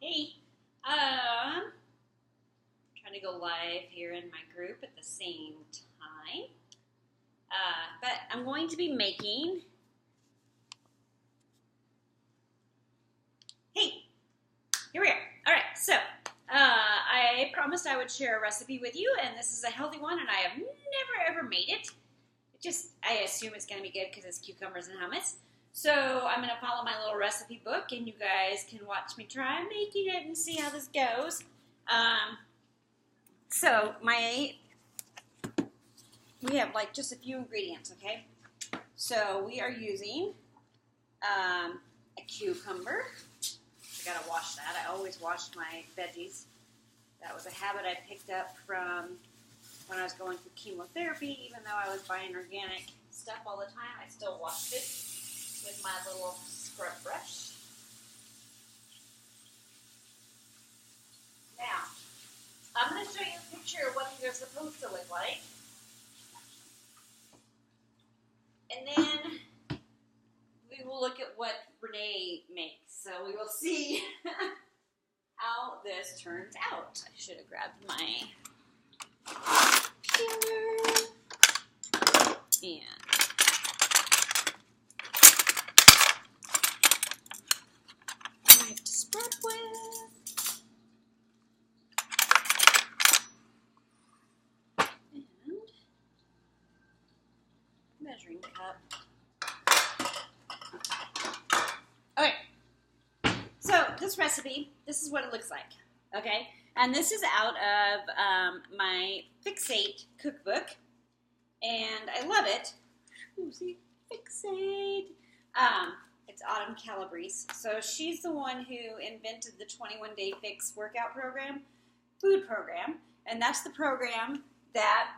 Hey, trying to go live here in my group at the same time. But I'm going to be making. Hey, here we are. All right, so I promised I would share a recipe with you, and this is a healthy one, and I have never ever made it. I assume it's going to be good because it's cucumbers and hummus. So I'm going to follow my little recipe book, and you guys can watch me try making it and see how this goes. So we have like just a few ingredients, okay? So we are using a cucumber. I gotta wash that. I always wash my veggies. That was a habit I picked up from when I was going through chemotherapy. Even though I was buying organic stuff all the time, I still washed it with my little scrub brush. Now, I'm going to show you a picture of what these are supposed to look like. And then we will look at what Renee makes. So we will see how this turns out. I should have grabbed my peeler and knife to spread with. And measuring cup. Okay, so this recipe, this is what it looks like, okay? And this is out of my Fixate cookbook, and I love it. Ooh, see, Fixate. It's Autumn Calabrese. So she's the one who invented the 21-Day Fix workout program, food program, and that's the program that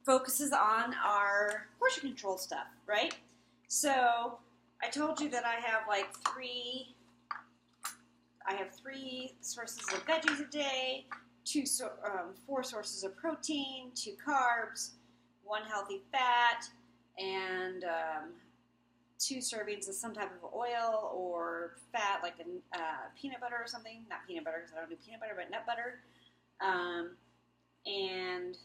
focuses on our portion control stuff, right? So I told you that I have like three sources of veggies a day, 4 sources of protein, 2 carbs, 1 healthy fat, and 2 servings of some type of oil or fat, like a peanut butter or something. Not peanut butter, because I don't do peanut butter, but nut butter. And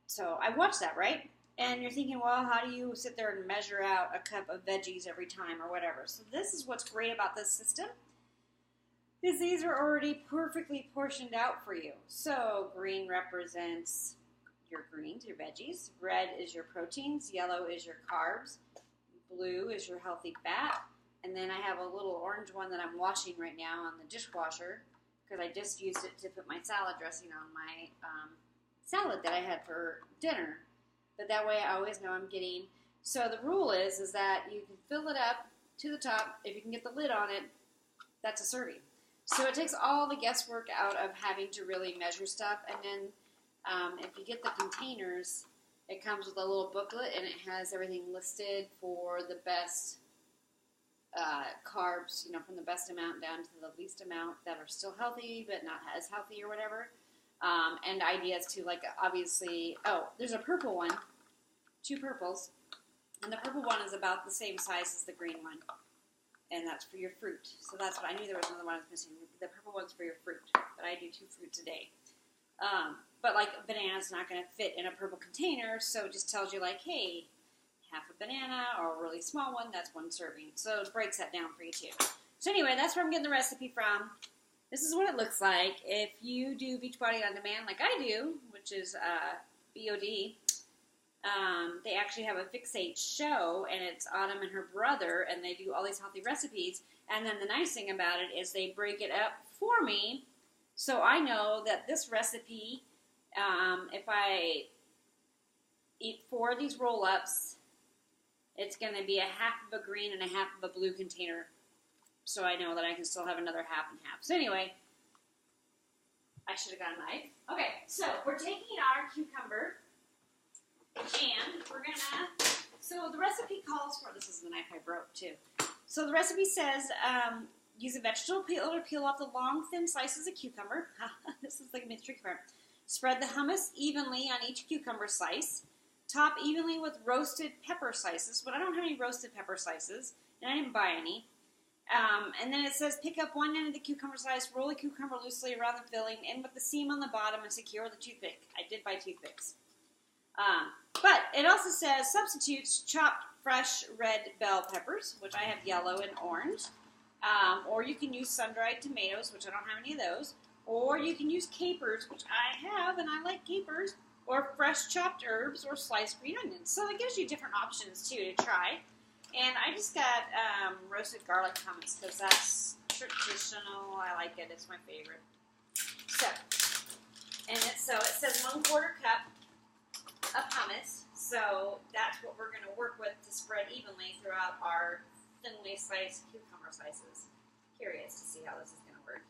so I watched that, right? And you're thinking, well, how do you sit there and measure out a cup of veggies every time or whatever? So this is what's great about this system, is these are already perfectly portioned out for you. So green represents your greens, your veggies. Red is your proteins. Yellow is your carbs. Blue is your healthy fat. And then I have a little orange one that I'm washing right now on the dishwasher because I just used it to put my salad dressing on my salad that I had for dinner. But that way I always know I'm getting. So the rule is that you can fill it up to the top. If you can get the lid on it, that's a serving. So it takes all the guesswork out of having to really measure stuff. And then if you get the containers, it comes with a little booklet and it has everything listed for the best carbs, from the best amount down to the least amount that are still healthy but not as healthy or whatever. And ideas to, like, obviously, there's a purple one, 2 purples, and the purple one is about the same size as the green one, and that's for your fruit. So that's what I knew there was another one I was missing. The purple one's for your fruit, but I do 2 fruits a day. But like a banana's not going to fit in a purple container, so it just tells you, like, hey, half a banana or a really small one, that's 1 serving. So it breaks that down for you too. So anyway, that's where I'm getting the recipe from. This is what it looks like. If you do Beachbody On Demand like I do, which is BOD, they actually have a Fixate show, and it's Autumn and her brother, and they do all these healthy recipes. And then the nice thing about it is they break it up for me, so I know that this recipe, if I eat 4 of these roll-ups, it's going to be a half of a green and a half of a blue container. So I know that I can still have another half and half. So anyway, I should have got a knife. Okay, so we're taking our cucumber, and we're going to, so the recipe calls for, this is the knife I broke too. So the recipe says, use a vegetable peeler to peel off the long, thin slices of cucumber. This is like a tricky part. Spread the hummus evenly on each cucumber slice. Top evenly with roasted pepper slices, but I don't have any roasted pepper slices, and I didn't buy any. And then it says, pick up one end of the cucumber slice, roll the cucumber loosely around the filling, end with the seam on the bottom, and secure the toothpick. I did buy toothpicks. But it also says, substitutes chopped fresh red bell peppers, which I have yellow and orange. Or you can use sun-dried tomatoes, which I don't have any of those. Or you can use capers, which I have, and I like capers. Or fresh chopped herbs or sliced green onions. So it gives you different options, too, to try. And I just got roasted garlic hummus because that's traditional. I like it. It's my favorite. So, it says 1/4 cup of hummus. So that's what we're going to work with to spread evenly throughout our thinly sliced cucumber slices. Curious to see how this is going to work.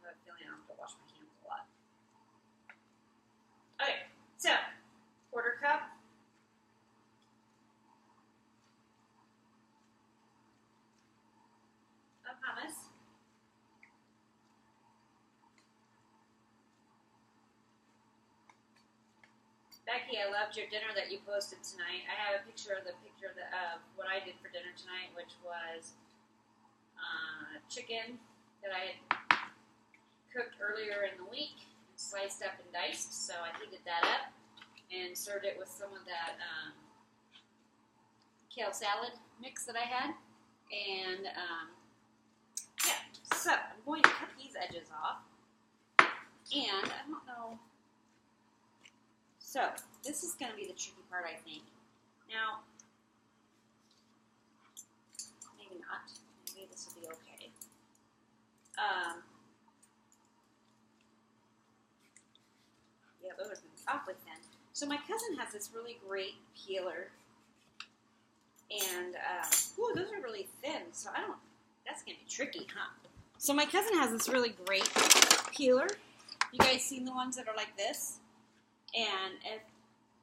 I have a feeling I'll have to wash my hands a lot. Okay, so 1/4 cup. Of hummus. Becky, I loved your dinner that you posted tonight. I have a picture of what I did for dinner tonight, which was chicken that I had cooked earlier in the week, sliced up and diced. So I heated that up and served it with some of that kale salad mix that I had. And yeah, so I'm going to cut these edges off. And I don't know. So this is going to be the tricky part, I think. Now, maybe not. Maybe this will be okay. Yeah, those are awfully thin. So my cousin has this really great peeler. And, those are really thin. So that's going to be tricky, huh? So my cousin has this really great peeler. You guys seen the ones that are like this?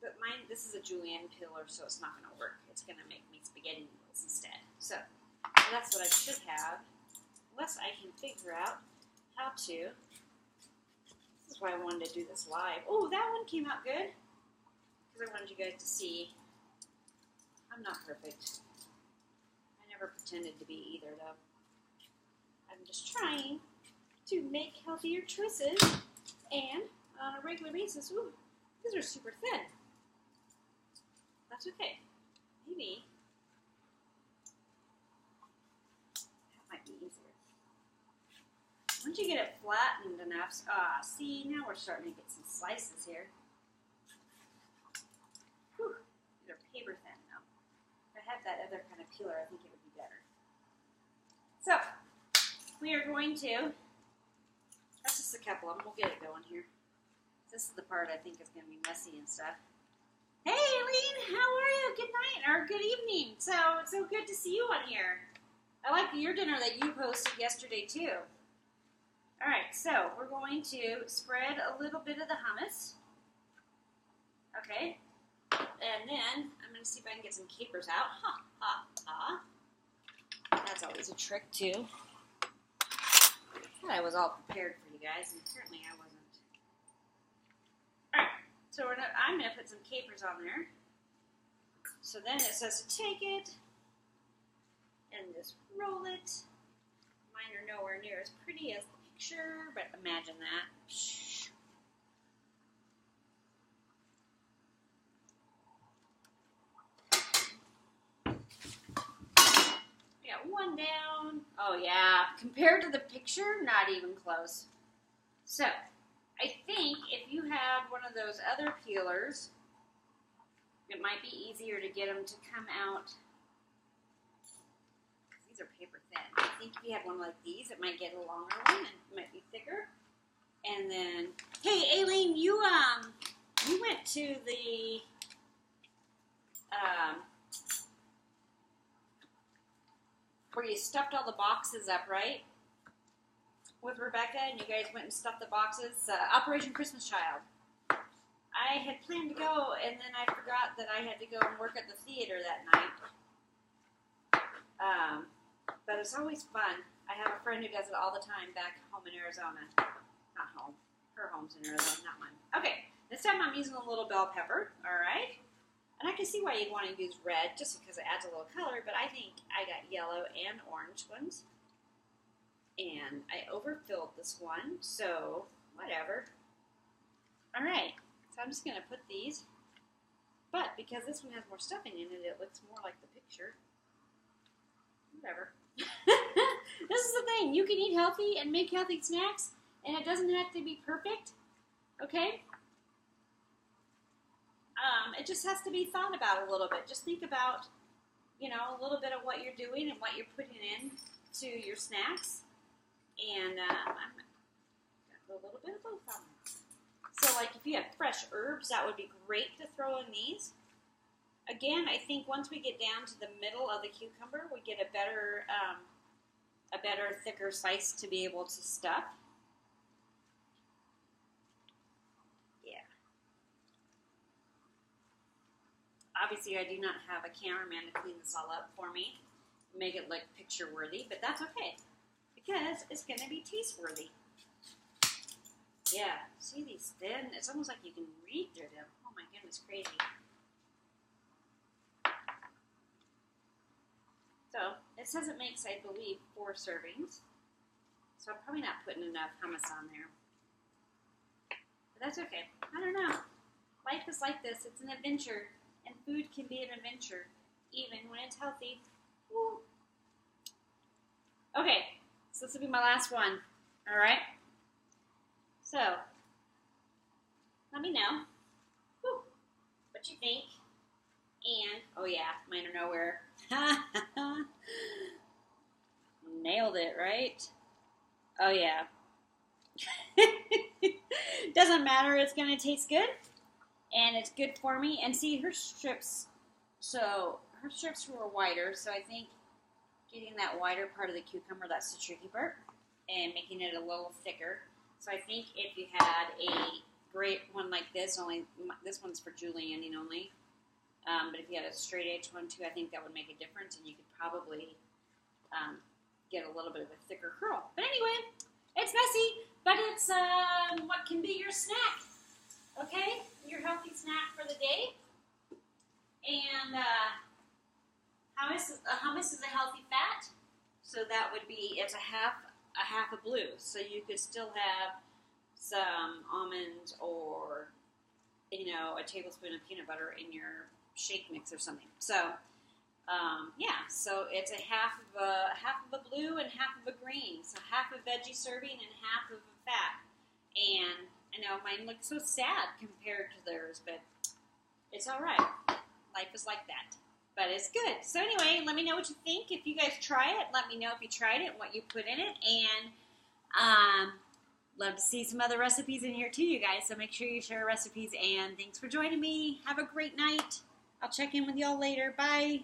But mine, this is a julienne peeler, so it's not going to work. It's going to make me spaghetti noodles instead. So that's what I should have, unless I can figure out how to. This is why I wanted to do this live. Oh, that one came out good, because I wanted you guys to see. I'm not perfect. I never pretended to be either, though. I'm just trying to make healthier choices, and on a regular basis. Ooh, these are super thin. That's okay. Maybe that might be easier. Once you get it flattened enough, see, now we're starting to get some slices here. Whew, these are paper thin now. If I had that other kind of peeler, I think it would be better. So, we are going to, that's just a couple of them, we'll get it going here. This is the part I think is going to be messy and stuff. Hey, Aileen, how are you? Good night or good evening. So good to see you on here. I like your dinner that you posted yesterday too. All right, so we're going to spread a little bit of the hummus. Okay, and then I'm going to see if I can get some capers out. Ha, ha, ha. That's always a trick too. I thought I was all prepared for you guys, and apparently I wasn't. Alright, so I'm going to put some capers on there. So then it says to take it and just roll it. Mine are nowhere near as pretty as the picture, but imagine that. We got one down. Oh yeah, compared to the picture, not even close. So, I think if you had one of those other peelers, it might be easier to get them to come out. These are paper thin. I think if you had one like these, it might get a longer one and it might be thicker. And then, hey, Aileen, you went to the where you stuffed all the boxes up, right? With Rebecca, and you guys went and stuffed the boxes. Operation Christmas Child. I had planned to go, and then I forgot that I had to go and work at the theater that night. But it's always fun. I have a friend who does it all the time back home in Arizona. Not home. Her home's in Arizona, not mine. Okay, this time I'm using a little bell pepper, all right? And I can see why you'd want to use red, just because it adds a little color, but I think I got yellow and orange ones. And I overfilled this one, so whatever. All right, so I'm just going to put these. But because this one has more stuffing in it, it looks more like the picture. Whatever. This is the thing. You can eat healthy and make healthy snacks, and it doesn't have to be perfect. Okay? It just has to be thought about a little bit. Just think about, a little bit of what you're doing and what you're putting in to your snacks. And I'm going to put a little bit of both on them. So, like, if you have fresh herbs, that would be great to throw in these. Again, I think once we get down to the middle of the cucumber, we get a better, thicker slice to be able to stuff. Yeah. Obviously, I do not have a cameraman to clean this all up for me, make it look picture-worthy, but that's okay, because it's going to be taste-worthy. Yeah, see these thin? It's almost like you can read through them. Oh my goodness, crazy. So, it says it makes, I believe, 4 servings. So I'm probably not putting enough hummus on there. But that's okay. I don't know. Life is like this. It's an adventure. And food can be an adventure, even when it's healthy. Woo. Okay, so this will be my last one. All right? So, let me know what you think. And, oh yeah, mine are nowhere. Nailed it, right? Oh yeah. Doesn't matter, it's going to taste good. And it's good for me. And see, her strips were wider, so I think getting that wider part of the cucumber, that's the tricky part, and making it a little thicker. So I think if you had a great one like this, this one's for Julian only, but if you had a straight edge one too, I think that would make a difference, and you could probably get a little bit of a thicker curl. But anyway, it's messy, but it's what can be your snack, okay? Your healthy snack for the day. And hummus is a healthy fat, so that would be, it's a half a blue, so you could still have some almonds or a tablespoon of peanut butter in your shake mix or something. So yeah, so it's a half of a blue and half of a green, so half a veggie serving and half of a fat. And I know mine looks so sad compared to theirs, but it's all right. Life is like that. But it's good. So anyway, let me know what you think. If you guys try it, let me know if you tried it and what you put in it. And love to see some other recipes in here too, you guys. So make sure you share recipes. And thanks for joining me. Have a great night. I'll check in with y'all later. Bye.